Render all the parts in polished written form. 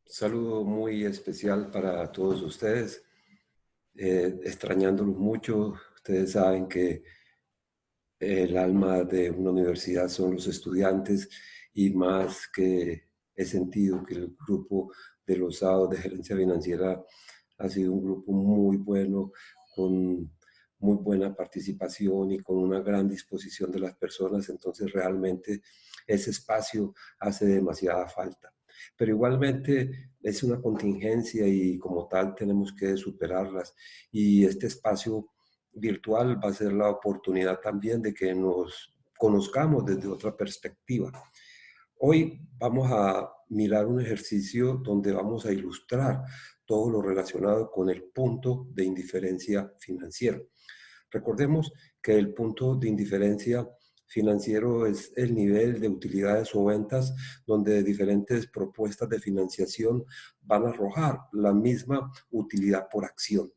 Saludo muy especial para todos ustedes, extrañándolos mucho. Ustedes saben que el alma de una universidad son los estudiantes y más que he sentido que el grupo de los sábados de gerencia financiera ha sido un grupo muy bueno, con muy buena participación y con una gran disposición de las personas. Entonces realmente ese espacio hace demasiada falta. Pero igualmente es una contingencia y como tal tenemos que superarlas. Y este espacio virtual va a ser la oportunidad también de que nos conozcamos desde otra perspectiva. Hoy vamos a mirar un ejercicio donde vamos a ilustrar todo lo relacionado con el punto de indiferencia financiero. Recordemos que el punto de indiferencia financiero es el nivel de utilidades o ventas donde diferentes propuestas de financiación van a arrojar la misma utilidad por acción.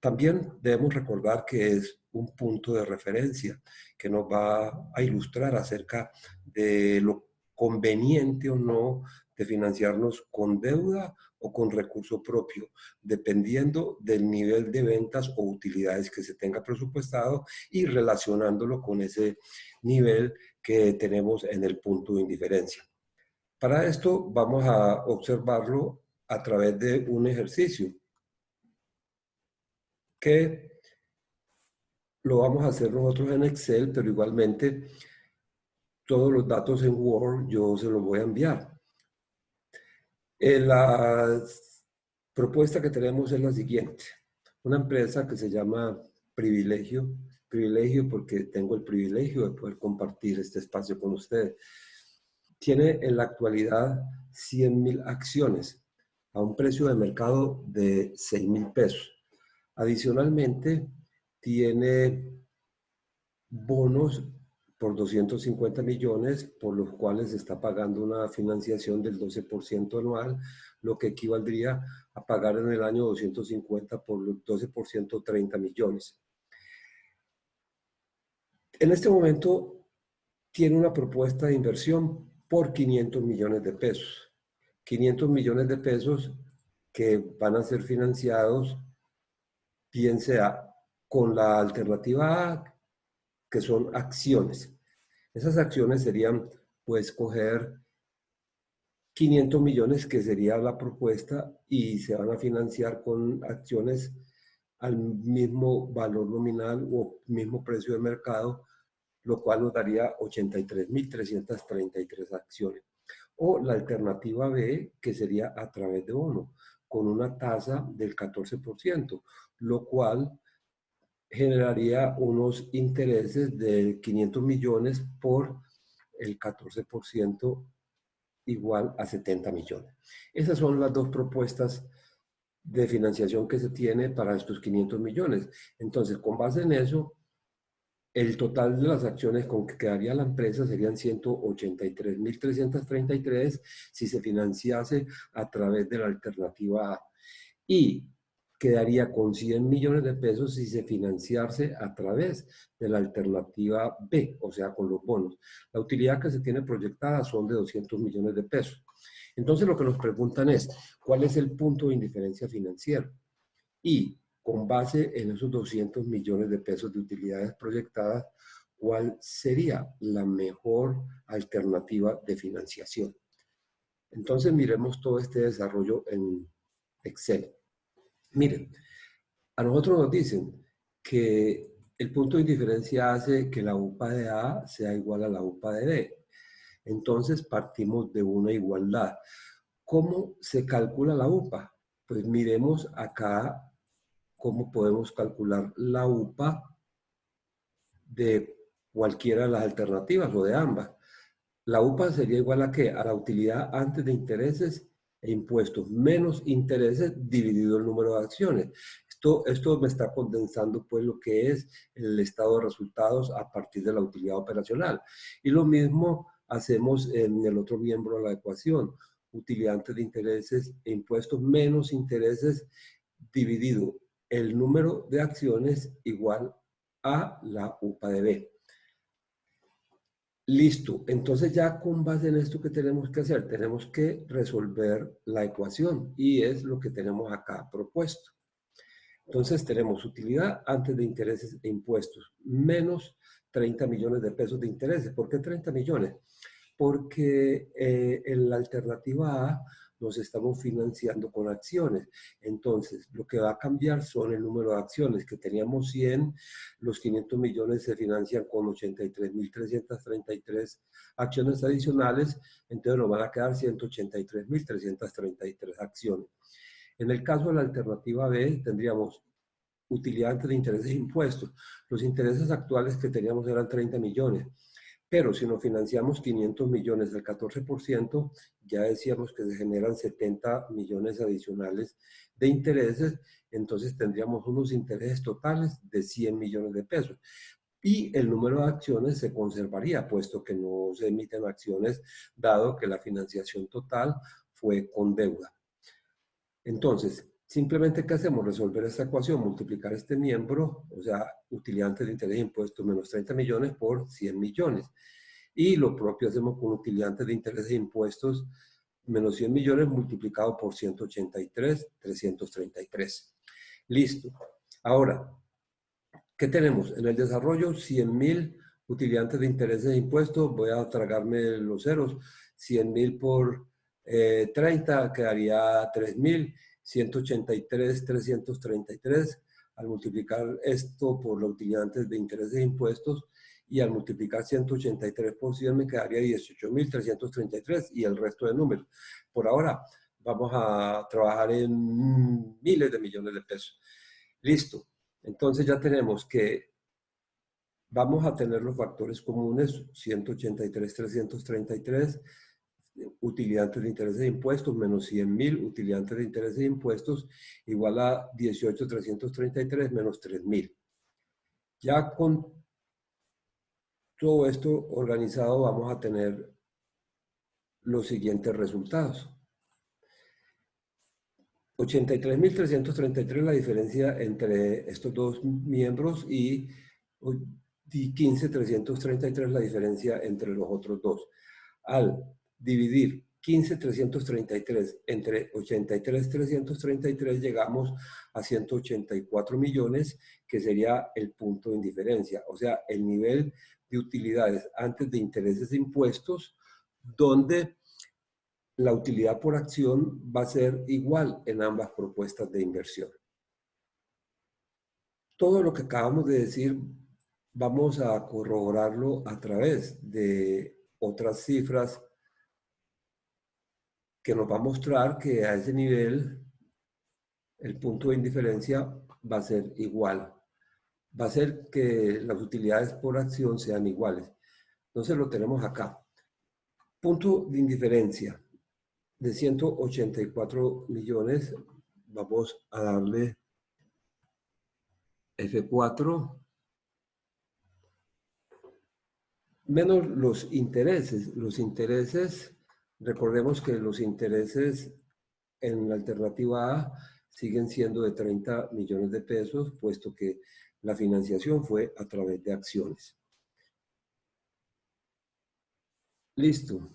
También debemos recordar que es un punto de referencia que nos va a ilustrar acerca de lo conveniente o no de financiarnos con deuda o con recurso propio, dependiendo del nivel de ventas o utilidades que se tenga presupuestado y relacionándolo con ese nivel que tenemos en el punto de indiferencia. Para esto vamos a observarlo a través de un ejercicio que lo vamos a hacer nosotros en Excel, pero igualmente todos los datos en Word yo se los voy a enviar. La propuesta que tenemos es la siguiente. Una empresa que se llama Privilegio, Privilegio porque tengo el privilegio de poder compartir este espacio con ustedes. Tiene en la actualidad 100,000 acciones a un precio de mercado de 6,000 pesos. Adicionalmente, tiene bonos por 250 millones, por los cuales se está pagando una financiación del 12% anual, lo que equivaldría a pagar en el año 250 por los 12%, 30 millones. En este momento tiene una propuesta de inversión por 500 millones de pesos. 500 millones de pesos que van a ser financiados, bien sea con la alternativa A, que son acciones. Esas acciones serían, pues, coger 500 millones, que sería la propuesta, y se van a financiar con acciones al mismo valor nominal o mismo precio de mercado, lo cual nos daría 83,333 acciones. O la alternativa B, que sería a través de bono, con una tasa del 14%, lo cual generaría unos intereses de 500 millones por el 14%, igual a 70 millones. Esas son las dos propuestas de financiación que se tiene para estos 500 millones. Entonces, con base en eso, el total de las acciones con que quedaría la empresa serían 183,333 si se financiase a través de la alternativa A. Y quedaría con 100 millones de pesos si se financiase a través de la alternativa B, o sea, con los bonos. La utilidad que se tiene proyectada son de 200 millones de pesos. Entonces lo que nos preguntan es, ¿cuál es el punto de indiferencia financiera? Y con base en esos 200 millones de pesos de utilidades proyectadas, ¿cuál sería la mejor alternativa de financiación? Entonces miremos todo este desarrollo en Excel. Miren, a nosotros nos dicen que el punto de indiferencia hace que la UPA de A sea igual a la UPA de B. Entonces partimos de una igualdad. ¿Cómo se calcula la UPA? Pues miremos acá cómo podemos calcular la UPA de cualquiera de las alternativas o de ambas. La UPA sería igual a ¿qué? A la utilidad antes de intereses e impuestos menos intereses dividido el número de acciones. Esto me está condensando pues lo que es el estado de resultados a partir de la utilidad operacional. Y lo mismo hacemos en el otro miembro de la ecuación. Utilidad antes de intereses e impuestos menos intereses dividido el número de acciones igual a la UPA de B. Listo. Entonces ya con base en esto, ¿qué tenemos que hacer? Tenemos que resolver la ecuación y es lo que tenemos acá propuesto. Entonces tenemos utilidad antes de intereses e impuestos, menos 30 millones de pesos de intereses. ¿Por qué 30 millones? Porque en la alternativa A nos estamos financiando con acciones. Entonces, lo que va a cambiar son el número de acciones, que teníamos 100, los 500 millones se financian con 83.333 acciones adicionales, entonces nos van a quedar 183.333 acciones. En el caso de la alternativa B, tendríamos utilidad antes de intereses e impuestos. Los intereses actuales que teníamos eran 30 millones. Pero si nos financiamos 500 millones del 14%, ya decíamos que se generan 70 millones adicionales de intereses, entonces tendríamos unos intereses totales de 100 millones de pesos. Y el número de acciones se conservaría, puesto que no se emiten acciones, dado que la financiación total fue con deuda. Entonces, simplemente, ¿qué hacemos? Resolver esta ecuación, multiplicar este miembro, o sea, utilidad antes de interés e impuestos menos 30 millones por 100 millones. Y lo propio hacemos con utilidad antes de interés e impuestos menos 100 millones multiplicado por 183, 333. Listo. Ahora, ¿qué tenemos? En el desarrollo, 100.000 utilidad antes de intereses e impuestos. Voy a tragarme los ceros. 100.000 por 30 quedaría 3.000. 183, 333. Al multiplicar esto por la utilidad antes de intereses e impuestos y al multiplicar 183 por 100 me quedaría 18.333 y el resto de números. Por ahora vamos a trabajar en miles de millones de pesos. Listo. Entonces ya tenemos que vamos a tener los factores comunes, 183.333, utilidad antes de intereses e impuestos, menos 100.000, utilidad antes de intereses e impuestos, igual a 18.333 menos 3.000. Ya con todo esto organizado vamos a tener los siguientes resultados. 83.333 la diferencia entre estos dos miembros y 15.333 la diferencia entre los otros dos. Al dividir 15.333 entre 83.333 llegamos a 184 millones, que sería el punto de indiferencia, o sea, el nivel de utilidades antes de intereses e impuestos, donde la utilidad por acción va a ser igual en ambas propuestas de inversión. Todo lo que acabamos de decir vamos a corroborarlo a través de otras cifras que nos va a mostrar que a ese nivel el punto de indiferencia va a ser igual. Va a ser que las utilidades por acción sean iguales. Entonces lo tenemos acá. Punto de indiferencia de 184 millones. Vamos a darle F4 menos los intereses. Los intereses, recordemos que los intereses en la alternativa A siguen siendo de 30 millones de pesos, puesto que la financiación fue a través de acciones. Listo.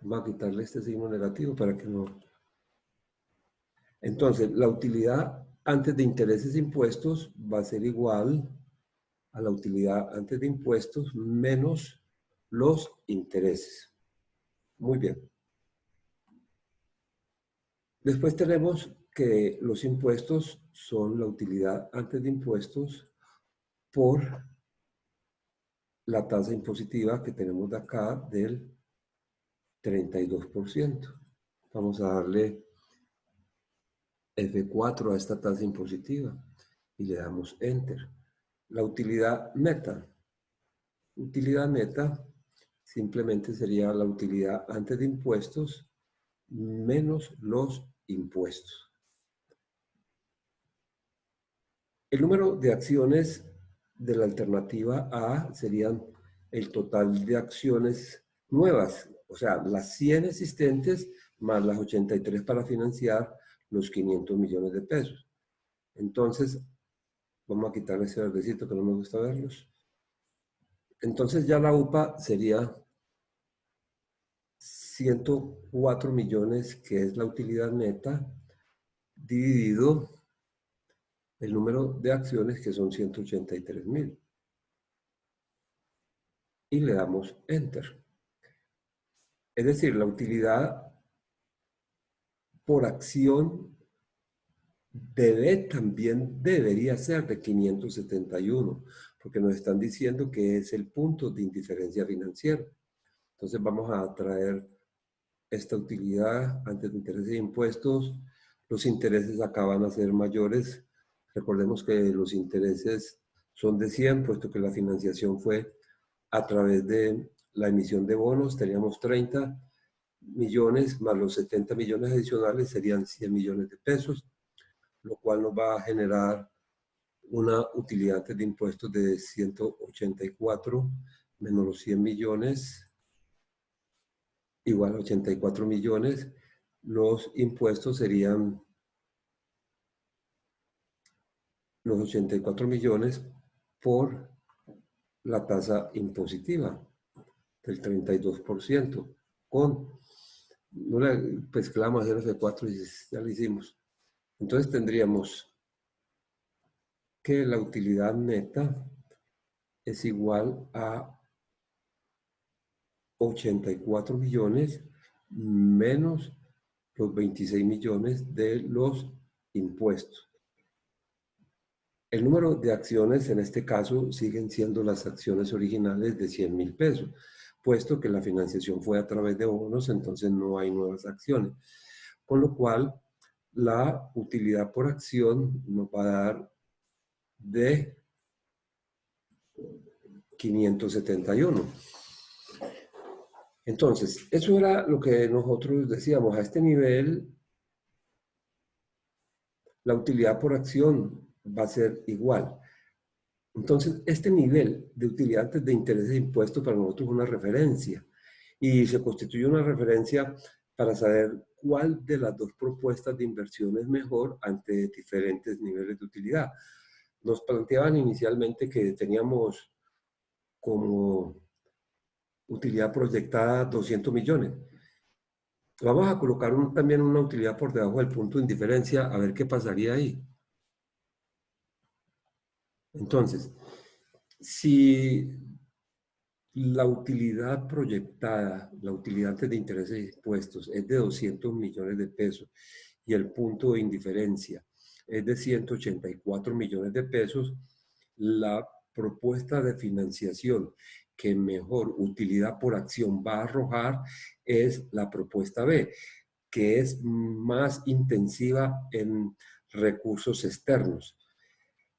Vamos a quitarle este signo negativo para que no... Entonces, la utilidad antes de intereses e impuestos va a ser igual a la utilidad antes de impuestos menos los intereses. Muy bien. Después tenemos que los impuestos son la utilidad antes de impuestos por la tasa impositiva que tenemos de acá del 32%. Vamos a darle F4 a esta tasa impositiva y le damos Enter. La utilidad meta. Utilidad meta simplemente sería la utilidad antes de impuestos menos los impuestos. El número de acciones de la alternativa A serían el total de acciones nuevas, o sea, las 100 existentes más las 83 para financiar los 500 millones de pesos. Entonces, vamos a quitarle ese verdecito que no me gusta verlos. Entonces ya la UPA sería 104 millones, que es la utilidad neta, dividido el número de acciones, que son 183.000. Y le damos Enter. Es decir, la utilidad por acción también debería ser de 571, porque nos están diciendo que es el punto de indiferencia financiera. Entonces vamos a traer esta utilidad antes de intereses e impuestos. Los intereses acá van a ser mayores. Recordemos que los intereses son de 100, puesto que la financiación fue a través de la emisión de bonos. Teníamos 30 millones más los 70 millones adicionales, serían 100 millones de pesos, lo cual nos va a generar una utilidad de impuestos de 184 menos los 100 millones, igual a 84 millones. Los impuestos serían los 84 millones por la tasa impositiva del 32%, con, no le, pues que la vamos a hacer F4 y ya lo hicimos. Entonces tendríamos que la utilidad neta es igual a 84 millones menos los 26 millones de los impuestos. El número de acciones en este caso siguen siendo las acciones originales de 100.000 pesos, puesto que la financiación fue a través de bonos, entonces no hay nuevas acciones. Con lo cual, la utilidad por acción nos va a dar de 571. Entonces, eso era lo que nosotros decíamos. A este nivel, la utilidad por acción va a ser igual. Entonces, este nivel de utilidad de interés e impuesto para nosotros es una referencia. Y se constituye una referencia para saber cuál de las dos propuestas de inversión es mejor ante diferentes niveles de utilidad. Nos planteaban inicialmente que teníamos como utilidad proyectada 200 millones. Vamos a colocar también una utilidad por debajo del punto de indiferencia a ver qué pasaría ahí. Entonces, si la utilidad proyectada, la utilidad antes de intereses y impuestos es de 200 millones de pesos y el punto de indiferencia es de 184 millones de pesos, la propuesta de financiación que mejor utilidad por acción va a arrojar es la propuesta B, que es más intensiva en recursos externos,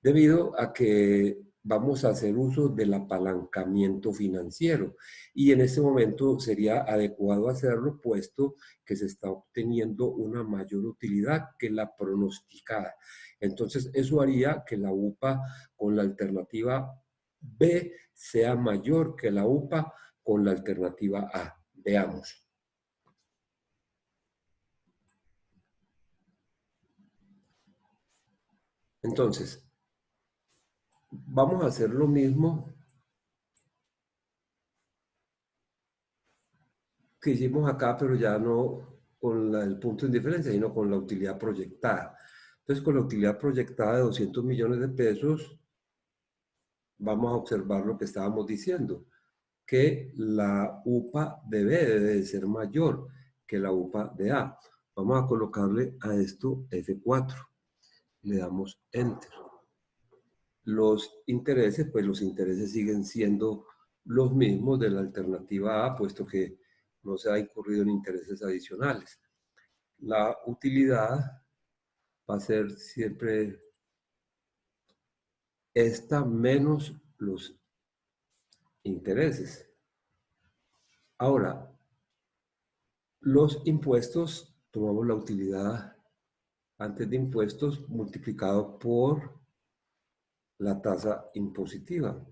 debido a que vamos a hacer uso del apalancamiento financiero y en este momento sería adecuado hacerlo puesto que se está obteniendo una mayor utilidad que la pronosticada. Entonces eso haría que la UPA con la alternativa B sea mayor que la UPA con la alternativa A. Veamos. Entonces, vamos a hacer lo mismo que hicimos acá, pero ya no con el punto de indiferencia, sino con la utilidad proyectada. Entonces, con la utilidad proyectada de 200 millones de pesos, vamos a observar lo que estábamos diciendo, que la UPA debe de ser mayor que la UPA de A. Vamos a colocarle a esto F4. Le damos Enter. Los intereses, pues los intereses siguen siendo los mismos de la alternativa A, puesto que no se ha incurrido en intereses adicionales. La utilidad va a ser siempre esta menos los intereses. Ahora, los impuestos, tomamos la utilidad antes de impuestos multiplicado por la tasa impositiva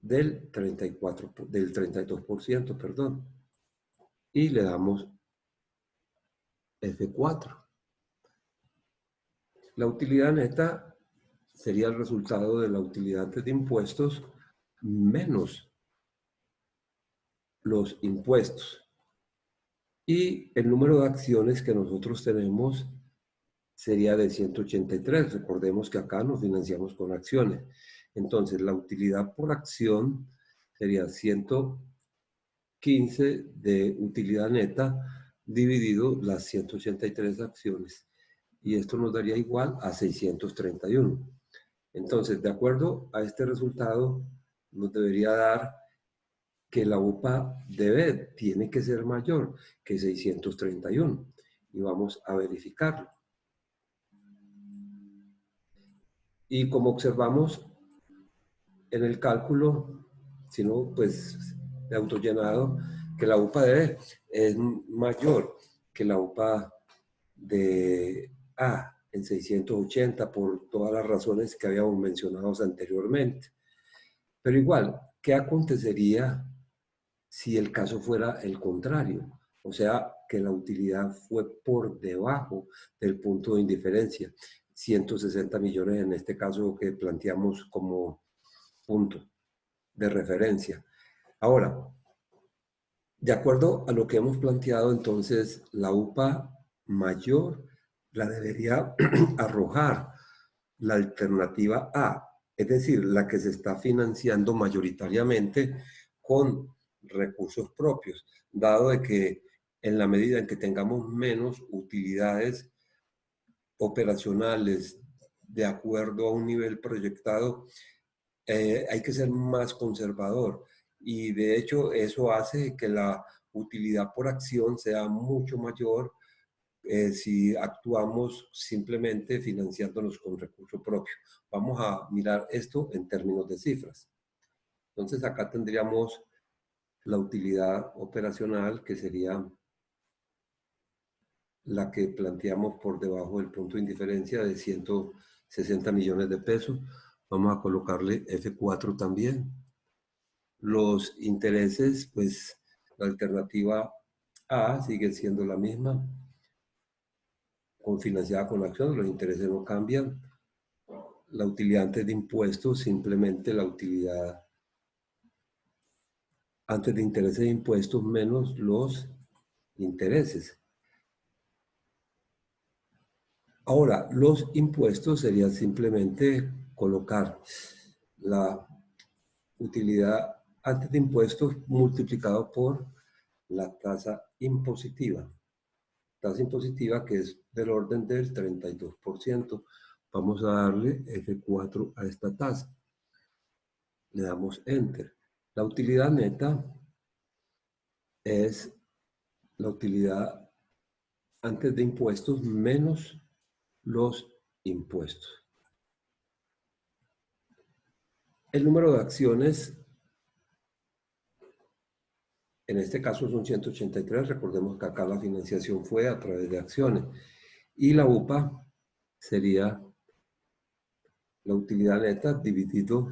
del 32%, perdón. Y le damos F4. La utilidad neta sería el resultado de la utilidad antes de impuestos menos los impuestos. Y el número de acciones que nosotros tenemos sería de 183. Recordemos que acá nos financiamos con acciones. Entonces, la utilidad por acción sería 115 de utilidad neta dividido las 183 acciones. Y esto nos daría igual a 631. Entonces, de acuerdo a este resultado, nos debería dar que la UPA tiene que ser mayor que 631. Y vamos a verificarlo. Y como observamos en el cálculo, si no, pues de autollenado, que la UPA de es mayor que la UPA de A en 680 por todas las razones que habíamos mencionado anteriormente. Pero igual, ¿qué acontecería si el caso fuera el contrario? O sea, que la utilidad fue por debajo del punto de indiferencia. 160 millones en este caso que planteamos como punto de referencia. Ahora, de acuerdo a lo que hemos planteado, entonces la UPA mayor la debería arrojar la alternativa A, es decir, la que se está financiando mayoritariamente con recursos propios, dado de que en la medida en que tengamos menos utilidades operacionales de acuerdo a un nivel proyectado, hay que ser más conservador. Y de hecho eso hace que la utilidad por acción sea mucho mayor si actuamos simplemente financiándonos con recursos propios. Vamos a mirar esto en términos de cifras. Entonces acá tendríamos la utilidad operacional, que sería la que planteamos por debajo del punto de indiferencia de 160 millones de pesos. Vamos a colocarle F4 también. Los intereses, pues la alternativa A sigue siendo la misma, financiada con acciones, los intereses no cambian. La utilidad antes de impuestos, simplemente la utilidad antes de intereses e impuestos menos los intereses. Ahora, los impuestos serían simplemente colocar la utilidad antes de impuestos multiplicado por la tasa impositiva. Tasa impositiva que es del orden del 32%. Vamos a darle F4 a esta tasa. Le damos Enter. La utilidad neta es la utilidad antes de impuestos menos los impuestos. El número de acciones, en este caso son 183, recordemos que acá la financiación fue a través de acciones. Y la UPA sería la utilidad neta dividido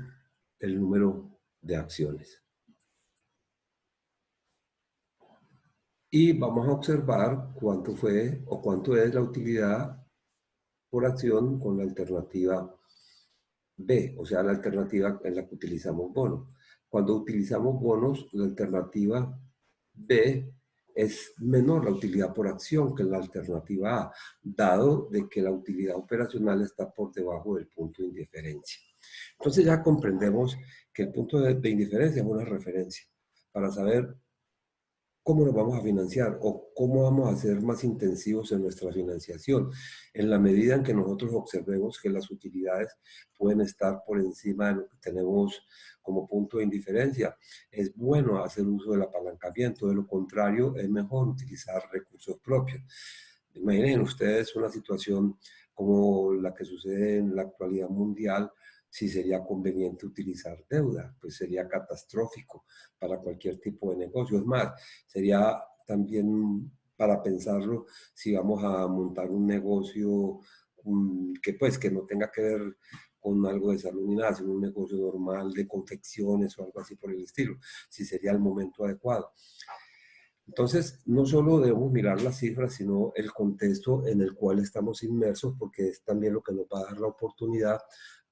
el número de acciones. Y vamos a observar cuánto fue o cuánto es la utilidad por acción con la alternativa B, o sea, la alternativa en la que utilizamos bonos. Cuando utilizamos bonos, la alternativa B es menor la utilidad por acción que la alternativa A, dado de que la utilidad operacional está por debajo del punto de indiferencia. Entonces ya comprendemos que el punto de indiferencia es una referencia para saber cómo nos vamos a financiar o cómo vamos a ser más intensivos en nuestra financiación. En la medida en que nosotros observemos que las utilidades pueden estar por encima de lo que tenemos como punto de indiferencia, es bueno hacer uso del apalancamiento. De lo contrario, es mejor utilizar recursos propios. Imaginen ustedes una situación como la que sucede en la actualidad mundial, si sería conveniente utilizar deuda, pues sería catastrófico para cualquier tipo de negocio. Es más, sería también para pensarlo si vamos a montar un negocio que pues que no tenga que ver con algo de salud ni nada, sino un negocio normal de confecciones o algo así por el estilo, si sería el momento adecuado. Entonces, no solo debemos mirar las cifras, sino el contexto en el cual estamos inmersos, porque es también lo que nos va a dar la oportunidad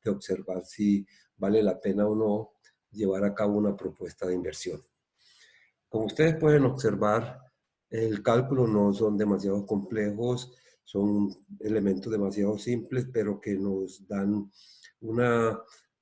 de observar si vale la pena o no llevar a cabo una propuesta de inversión. Como ustedes pueden observar, el cálculo no son demasiado complejos, son elementos demasiado simples, pero que nos dan una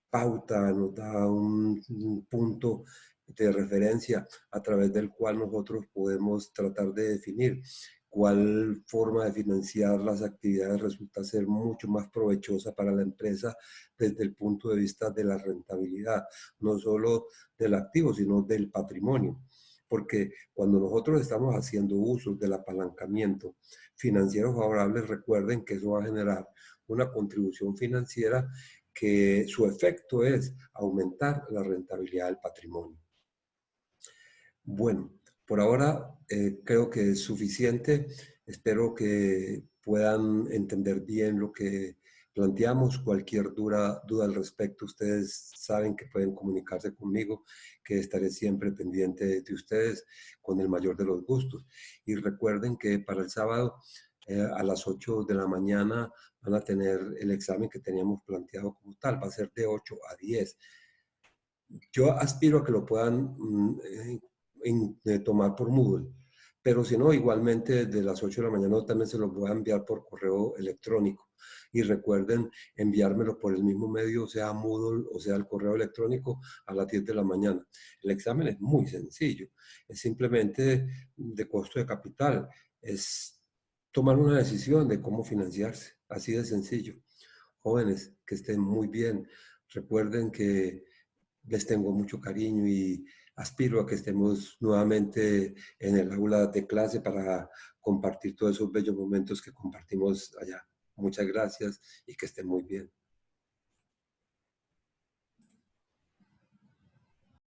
pauta, nos da un punto de referencia a través del cual nosotros podemos tratar de definir cuál forma de financiar las actividades resulta ser mucho más provechosa para la empresa desde el punto de vista de la rentabilidad, no solo del activo, sino del patrimonio. Porque cuando nosotros estamos haciendo uso del apalancamiento financiero favorable, recuerden que eso va a generar una contribución financiera que su efecto es aumentar la rentabilidad del patrimonio. Bueno, por ahora creo que es suficiente. Espero que puedan entender bien lo que planteamos. Cualquier duda al respecto, ustedes saben que pueden comunicarse conmigo, que estaré siempre pendiente de ustedes con el mayor de los gustos. Y recuerden que para el sábado a las 8 de la mañana van a tener el examen que teníamos planteado como tal. Va a ser de 8 a 10. Yo aspiro a que lo puedan tomar por Moodle, pero si no, igualmente desde las 8 de la mañana también se los voy a enviar por correo electrónico. Y recuerden enviármelo por el mismo medio, sea Moodle o sea el correo electrónico, a las 10 de la mañana. El examen es muy sencillo, es simplemente de costo de capital, es tomar una decisión de cómo financiarse, así de sencillo. Jóvenes, que estén muy bien. Recuerden que les tengo mucho cariño y aspiro a que estemos nuevamente en el aula de clase para compartir todos esos bellos momentos que compartimos allá. Muchas gracias y que estén muy bien.